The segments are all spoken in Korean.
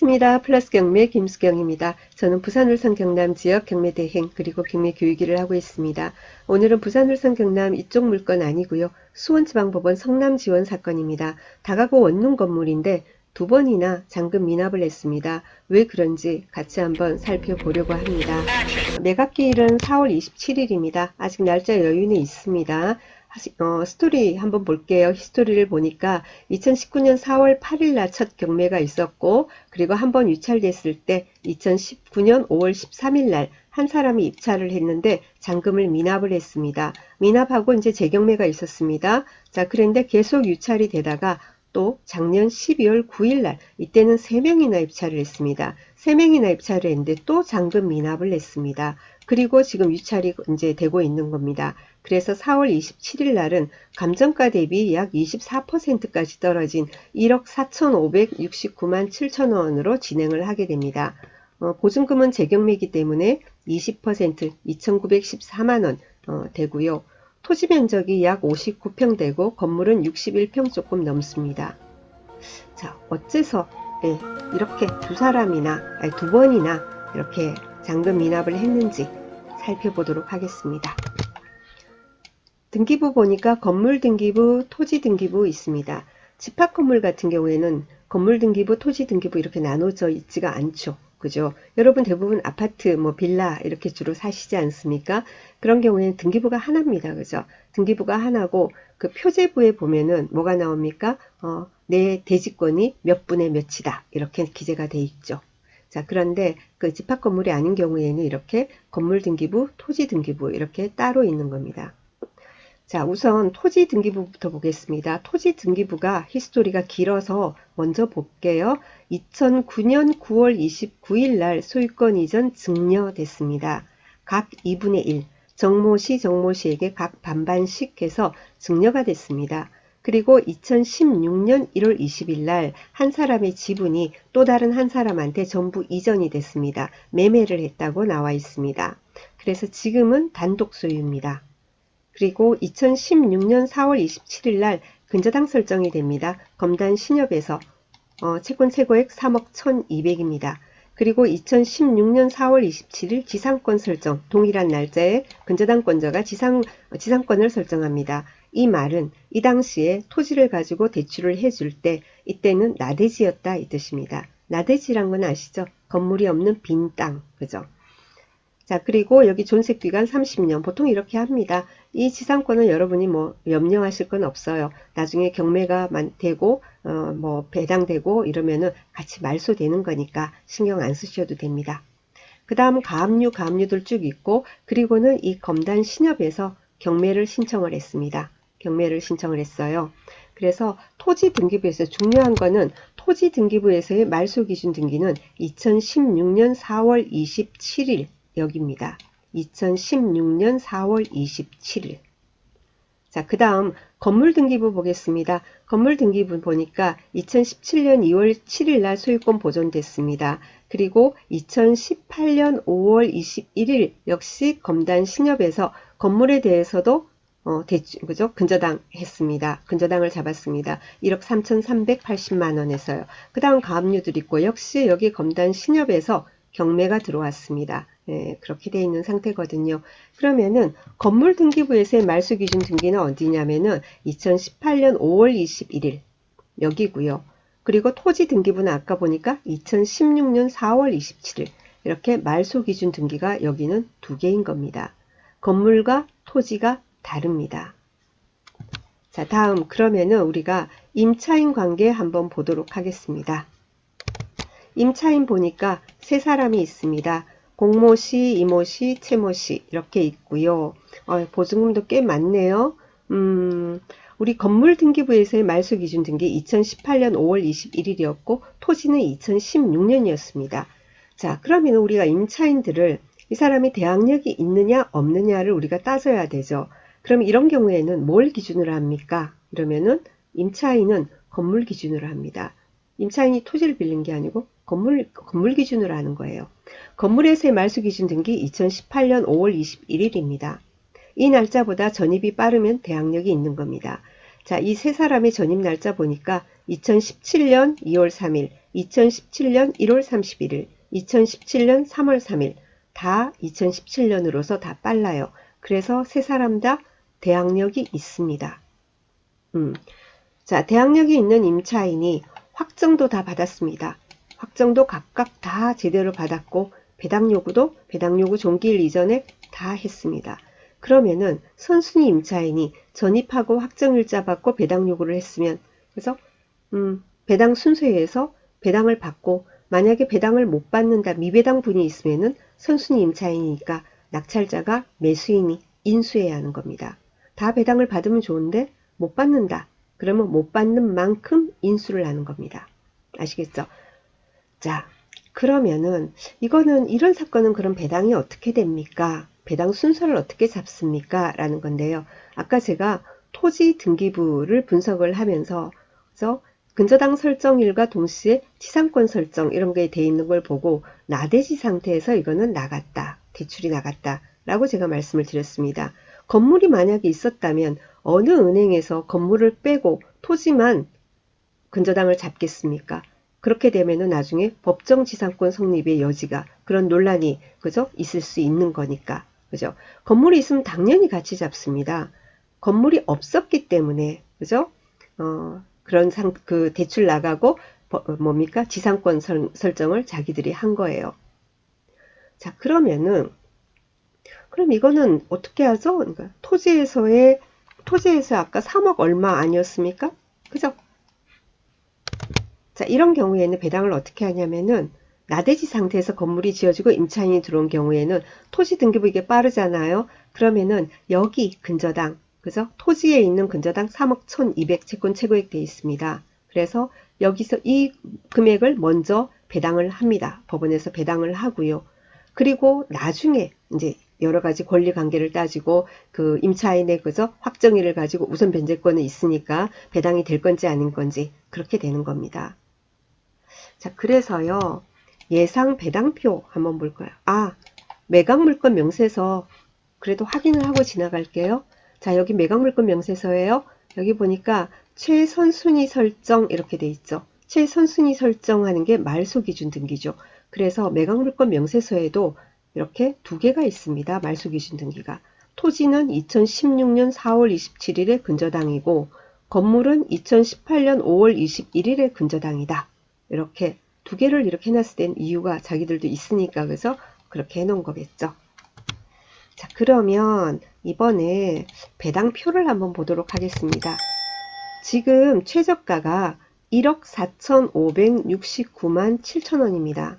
반갑습니다. 플러스 경매 김수경입니다. 저는 부산 울산 경남 지역 경매 대행 그리고 경매 교육일을 하고 있습니다. 오늘은 부산 울산 경남 이쪽 물건 아니고요. 수원지방법원 성남 지원 사건입니다. 다가구 원룸 건물인데 두 번이나 잔금 미납을 했습니다. 왜 그런지 같이 한번 살펴보려고 합니다. 매각기일은 4월 27일입니다. 아직 날짜 여유는 있습니다. 스토리 한번 볼게요. 히스토리를 보니까 2019년 4월 8일 날 첫 경매가 있었고, 그리고 한번 유찰됐을 때 2019년 5월 13일 날 한 사람이 입찰을 했는데 잔금을 미납을 했습니다. 미납하고 이제 재경매가 있었습니다. 자, 그런데 계속 유찰이 되다가 또 작년 12월 9일 날 이때는 3명이나 입찰을 했습니다. 3명이나 입찰을 했는데 또 잔금 미납을 했습니다. 그리고 지금 유찰이 이제 되고 있는 겁니다. 그래서 4월 27일 날은 감정가 대비 약 24%까지 떨어진 1억 4,569만 7천 원으로 진행을 하게 됩니다. 보증금은 재경매이기 때문에 20% 2,914만 원 되고요. 토지 면적이 약 59평 되고 건물은 61평 조금 넘습니다. 자, 어째서 이렇게 두 번이나 이렇게 잔금 미납을 했는지 살펴보도록 하겠습니다. 등기부 보니까 건물 등기부, 토지 등기부 있습니다. 집합건물 같은 경우에는 건물 등기부, 토지 등기부 이렇게 나눠져 있지가 않죠. 그죠? 여러분 대부분 아파트, 빌라 이렇게 주로 사시지 않습니까? 그런 경우에는 등기부가 하나입니다. 그죠? 등기부가 하나고 그 표제부에 보면은 뭐가 나옵니까? 내 대지권이 몇 분의 몇이다. 이렇게 기재가 돼 있죠. 자, 그런데 그 집합건물이 아닌 경우에는 이렇게 건물 등기부, 토지 등기부 이렇게 따로 있는 겁니다. 자, 우선 토지 등기부부터 보겠습니다. 토지 등기부가 히스토리가 길어서 먼저 볼게요. 2009년 9월 29일 날 소유권 이전 증여됐습니다. 각 2분의 1, 정모시에게 각 반반씩 해서 증여가 됐습니다. 그리고 2016년 1월 20일 날 한 사람의 지분이 또 다른 한 사람한테 전부 이전이 됐습니다. 매매를 했다고 나와 있습니다. 그래서 지금은 단독 소유입니다. 그리고 2016년 4월 27일 날 근저당 설정이 됩니다. 검단 신협에서 채권 최고액 3억 1200입니다. 그리고 2016년 4월 27일 지상권 설정, 동일한 날짜에 근저당권자가 지상권을 설정합니다. 이 말은 이 당시에 토지를 가지고 대출을 해줄 때 이때는 나대지였다 이 뜻입니다. 나대지란 건 아시죠? 건물이 없는 빈 땅, 그죠? 자, 그리고 여기 존색기간 30년 보통 이렇게 합니다. 이 지상권은 여러분이 염려하실 건 없어요. 나중에 경매가 되고 배당되고 이러면은 같이 말소되는 거니까 신경 안 쓰셔도 됩니다. 그 다음 가압류들 쭉 있고, 그리고는 이 검단 신협에서 경매를 신청을 했습니다. 경매를 신청을 했어요. 그래서 토지 등기부에서 중요한 거는 토지 등기부에서의 말소 기준 등기는 2016년 4월 27일 여기입니다. 2016년 4월 27일. 자, 그 다음 건물 등기부 보겠습니다. 건물 등기부 보니까 2017년 2월 7일 날 소유권 보존됐습니다. 그리고 2018년 5월 21일 역시 검단 신협에서 건물에 대해서도 그죠? 근저당 했습니다. 근저당을 잡았습니다. 1억 3,380만 원에서요. 그 다음 가압류들 있고 역시 여기 검단 신협에서 경매가 들어왔습니다. 그렇게 되어 있는 상태거든요. 그러면은 건물 등기부에서의 말소 기준 등기는 어디냐면은 2018년 5월 21일 여기고요. 그리고 토지 등기부는 아까 보니까 2016년 4월 27일 이렇게 말소 기준 등기가 여기는 두 개인 겁니다. 건물과 토지가 다릅니다. 자, 다음 그러면은 우리가 임차인 관계 한번 보도록 하겠습니다. 임차인 보니까 세 사람이 있습니다. 공모시, 이모시, 채모시 이렇게 있고요. 보증금도 꽤 많네요. 우리 건물 등기부에서의 말소 기준 등기 2018년 5월 21일이었고 토지는 2016년이었습니다. 자, 그러면 우리가 임차인들을 이 사람이 대학력이 있느냐 없느냐를 우리가 따져야 되죠. 그럼 이런 경우에는 뭘 기준으로 합니까? 그러면은 임차인은 건물 기준으로 합니다. 임차인이 토지를 빌린 게 아니고 건물 기준으로 하는 거예요. 건물에서의 말소 기준 등기 2018년 5월 21일입니다. 이 날짜보다 전입이 빠르면 대항력이 있는 겁니다. 자, 이 세 사람의 전입 날짜 보니까 2017년 2월 3일, 2017년 1월 31일, 2017년 3월 3일 다 2017년으로서 다 빨라요. 그래서 세 사람 다 대학력이 있습니다. 자, 대학력이 있는 임차인이 확정도 다 받았습니다. 확정도 각각 다 제대로 받았고 배당 요구 종기일 이전에 다 했습니다. 그러면은 선순위 임차인이 전입하고 확정일자 받고 배당 요구를 했으면 그래서 배당 순서에 의해서 배당을 받고 만약에 배당을 못 받는다 미배당 분이 있으면은 선순위 임차인이니까 낙찰자가 매수인이 인수해야 하는 겁니다. 다 배당을 받으면 좋은데 못 받는다. 그러면 못 받는 만큼 인수를 하는 겁니다. 아시겠죠? 자, 그러면은 이런 사건은 그럼 배당이 어떻게 됩니까? 배당 순서를 어떻게 잡습니까? 라는 건데요. 아까 제가 토지 등기부를 분석을 하면서 그래서 근저당 설정일과 동시에 지상권 설정 이런 게 돼 있는 걸 보고 나대지 상태에서 이거는 나갔다. 대출이 나갔다. 라고 제가 말씀을 드렸습니다. 건물이 만약에 있었다면 어느 은행에서 건물을 빼고 토지만 근저당을 잡겠습니까? 그렇게 되면은 나중에 법정 지상권 성립의 여지가 그런 논란이 그죠? 있을 수 있는 거니까. 그죠? 건물이 있으면 당연히 같이 잡습니다. 건물이 없었기 때문에 그죠? 그런 그 대출 나가고 뭡니까? 지상권 설정을 자기들이 한 거예요. 자, 그러면은 그럼 이거는 어떻게 하죠? 그러니까 토지에서 아까 3억 얼마 아니었습니까? 그죠? 자, 이런 경우에는 배당을 어떻게 하냐면은 나대지 상태에서 건물이 지어지고 임차인이 들어온 경우에는 토지 등기부 이게 빠르잖아요. 그러면은 여기 근저당, 그죠? 토지에 있는 근저당 3억 1200 채권 최고액 되어 있습니다. 그래서 여기서 이 금액을 먼저 배당을 합니다. 법원에서 배당을 하고요. 그리고 나중에 이제 여러 가지 권리 관계를 따지고 그 임차인의 그죠? 확정일을 가지고 우선 변제권은 있으니까 배당이 될 건지 아닌 건지 그렇게 되는 겁니다. 자, 그래서요. 예상 배당표 한번 볼까요? 매각물건 명세서 그래도 확인을 하고 지나갈게요. 자, 여기 매각물건 명세서예요. 여기 보니까 최선순위 설정 이렇게 돼 있죠. 최선순위 설정하는 게 말소기준 등기죠. 그래서 매각물건 명세서에도 이렇게 두 개가 있습니다. 말소기준 등기가. 토지는 2016년 4월 27일에 근저당이고 건물은 2018년 5월 21일에 근저당이다. 이렇게 두 개를 이렇게 해놨을 땐 이유가 자기들도 있으니까 그래서 그렇게 해놓은 거겠죠. 자, 그러면 이번에 배당표를 한번 보도록 하겠습니다. 지금 최저가가 1억 4,569만 7천원입니다.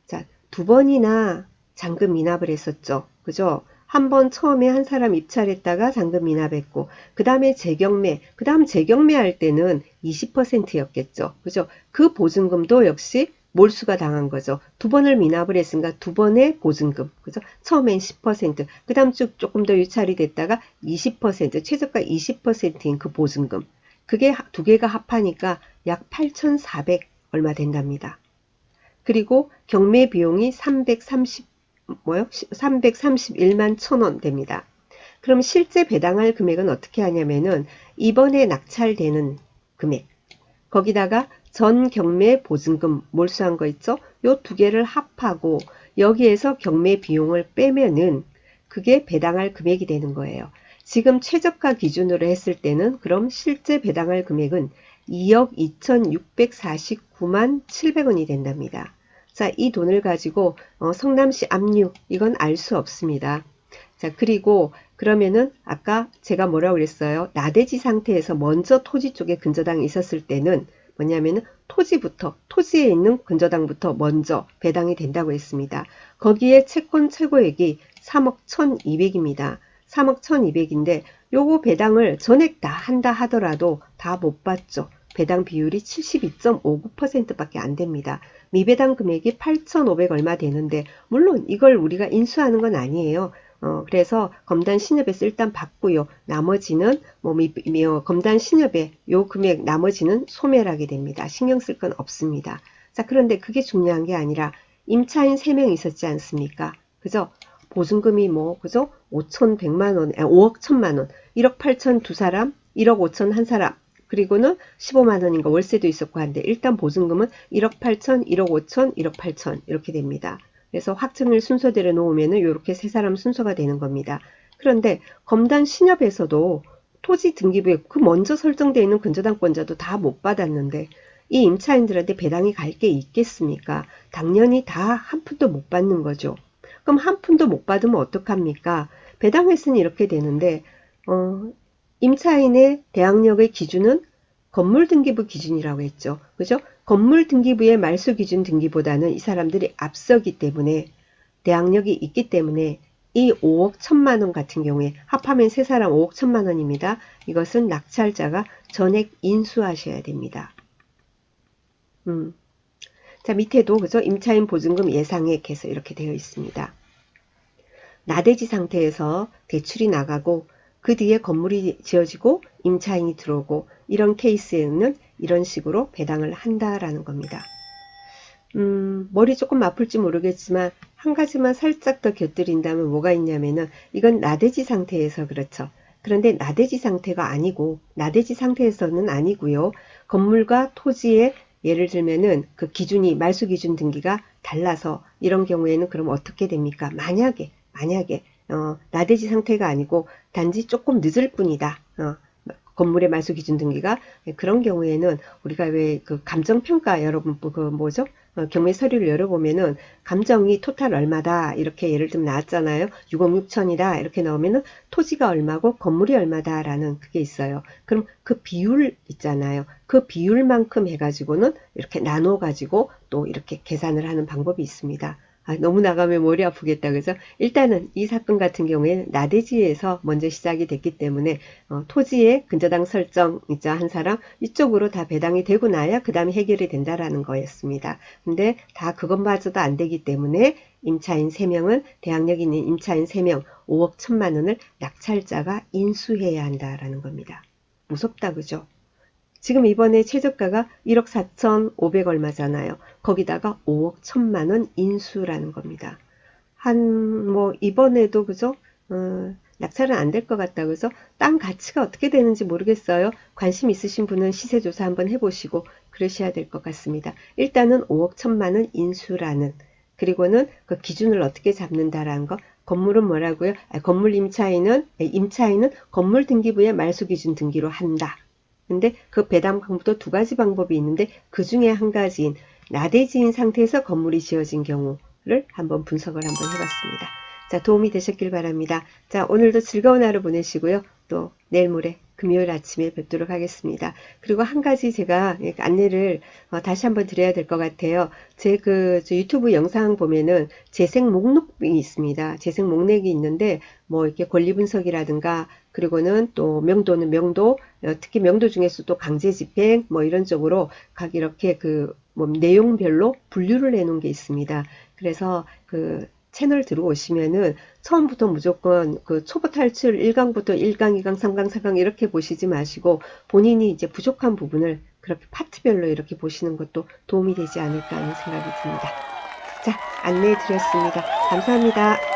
자, 두 번이나 잔금 미납을 했었죠. 그죠? 한 번 처음에 한 사람 입찰했다가 잔금 미납했고 그 다음에 재경매, 그 다음 재경매 할 때는 20%였겠죠. 그죠? 그 보증금도 역시 몰수가 당한 거죠. 두 번을 미납을 했으니까 두 번의 보증금. 그죠? 처음엔 10%, 그 다음 쭉 조금 더 유찰이 됐다가 20%, 최저가 20%인 그 보증금. 그게 두 개가 합하니까 약 8,400 얼마 된답니다. 그리고 경매 비용이 331만 1,000원 됩니다. 그럼 실제 배당할 금액은 어떻게 하냐면은 이번에 낙찰되는 금액 거기다가 전 경매 보증금 몰수한 거 있죠? 요 두 개를 합하고 여기에서 경매 비용을 빼면은 그게 배당할 금액이 되는 거예요. 지금 최저가 기준으로 했을 때는 그럼 실제 배당할 금액은 2억 2,649만 700원이 된답니다. 자, 이 돈을 가지고 성남시 압류 이건 알 수 없습니다. 자, 그리고 그러면은 아까 제가 뭐라고 그랬어요? 나대지 상태에서 먼저 토지 쪽에 근저당이 있었을 때는 뭐냐면은 토지에 있는 근저당부터 먼저 배당이 된다고 했습니다. 거기에 채권 최고액이 3억 1,200입니다. 3억 1,200인데 요거 배당을 전액 다 한다 하더라도 다 못 받죠. 배당 비율이 72.59%밖에 안 됩니다. 미배당 금액이 8,500 얼마 되는데 물론 이걸 우리가 인수하는 건 아니에요. 그래서 검단 신협에서 일단 받고요. 나머지는 검단 신협에 요 금액 나머지는 소멸하게 됩니다. 신경 쓸 건 없습니다. 자, 그런데 그게 중요한 게 아니라 임차인 3명 있었지 않습니까? 그죠? 보증금이 그죠? 5,100만 원, 5억 1,000만 원, 1억 8천 두 사람, 1억 5천 한 사람. 그리고는 15만 원인가 월세도 있었고 한데 일단 보증금은 1억 8천, 1억 5천, 1억 8천 이렇게 됩니다. 그래서 확정일 순서대로 놓으면은 이렇게 세 사람 순서가 되는 겁니다. 그런데 검단 신협에서도 토지 등기부에 그 먼저 설정되어 있는 근저당권자도 다 못 받았는데 이 임차인들한테 배당이 갈 게 있겠습니까? 당연히 다 한 푼도 못 받는 거죠. 그럼 한 푼도 못 받으면 어떡합니까? 배당했으니 이렇게 되는데 임차인의 대항력의 기준은 건물등기부 기준이라고 했죠. 그죠? 건물등기부의 말소기준 등기보다는 이 사람들이 앞서기 때문에 대항력이 있기 때문에 이 5억 1천만 원 같은 경우에 합하면 세 사람 5억 1천만 원입니다. 이것은 낙찰자가 전액 인수하셔야 됩니다. 자, 밑에도 그죠? 임차인 보증금 예상액 해서 이렇게 되어 있습니다. 나대지 상태에서 대출이 나가고 그 뒤에 건물이 지어지고 임차인이 들어오고 이런 케이스에는 이런 식으로 배당을 한다라는 겁니다. 머리 조금 아플지 모르겠지만 한 가지만 살짝 더 곁들인다면 뭐가 있냐면은 이건 나대지 상태에서 그렇죠. 그런데 나대지 상태가 아니고 나대지 상태에서는 아니고요. 건물과 토지의 예를 들면은 그 기준이 말소 기준 등기가 달라서 이런 경우에는 그럼 어떻게 됩니까? 만약에 나대지 상태가 아니고 단지 조금 늦을 뿐이다. 건물의 말소 기준 등기가 그런 경우에는 우리가 왜 그 감정평가 여러분 그 뭐죠? 경매 서류를 열어보면은 감정이 토탈 얼마다 이렇게 예를 들면 나왔잖아요. 6억 6천이다 이렇게 나오면은 토지가 얼마고 건물이 얼마다라는 그게 있어요. 그럼 그 비율 있잖아요. 그 비율만큼 해가지고는 이렇게 나눠가지고 또 이렇게 계산을 하는 방법이 있습니다. 너무 나가면 머리 아프겠다 그죠? 일단은 이 사건 같은 경우에는 나대지에서 먼저 시작이 됐기 때문에 토지의 근저당 설정 있죠 한 사람 이쪽으로 다 배당이 되고 나야 그 다음에 해결이 된다라는 거였습니다. 근데 다 그것마저도 안 되기 때문에 임차인 3명은 대항력 있는 임차인 3명 5억 1천만 원을 낙찰자가 인수해야 한다라는 겁니다. 무섭다 그죠? 지금 이번에 최저가가 1억 4천5백 얼마잖아요. 거기다가 5억 1천만 원 인수라는 겁니다. 뭐 이번에도 그죠? 낙찰은 안 될 것 같다 그죠? 땅 가치가 어떻게 되는지 모르겠어요. 관심 있으신 분은 시세조사 한번 해보시고 그러셔야 될 것 같습니다. 일단은 5억 1천만 원 인수라는 그리고는 그 기준을 어떻게 잡는다라는 거 건물은 뭐라고요? 건물 임차인은 건물 등기부의 말소 기준 등기로 한다. 근데 그 배당 방법도 두 가지 방법이 있는데 그 중에 한 가지인 나대지인 상태에서 건물이 지어진 경우를 한번 분석을 한번 해봤습니다. 자, 도움이 되셨길 바랍니다. 자, 오늘도 즐거운 하루 보내시고요. 또 내일 모레 금요일 아침에 뵙도록 하겠습니다. 그리고 한 가지 제가 안내를 다시 한번 드려야 될 것 같아요. 제 유튜브 영상 보면은 재생 목록이 있습니다. 재생 목록이 있는데 뭐 이렇게 권리 분석이라든가 그리고는 또 명도는 명도, 특히 명도 중에서도 강제 집행 뭐 이런 쪽으로 각 이렇게 뭐 내용별로 분류를 해 놓은 게 있습니다. 그래서 그 채널 들어오시면은 처음부터 무조건 그 초보 탈출 1강부터 1강, 2강, 3강, 4강 이렇게 보시지 마시고 본인이 이제 부족한 부분을 그렇게 파트별로 이렇게 보시는 것도 도움이 되지 않을까 하는 생각이 듭니다. 자, 안내해 드렸습니다. 감사합니다.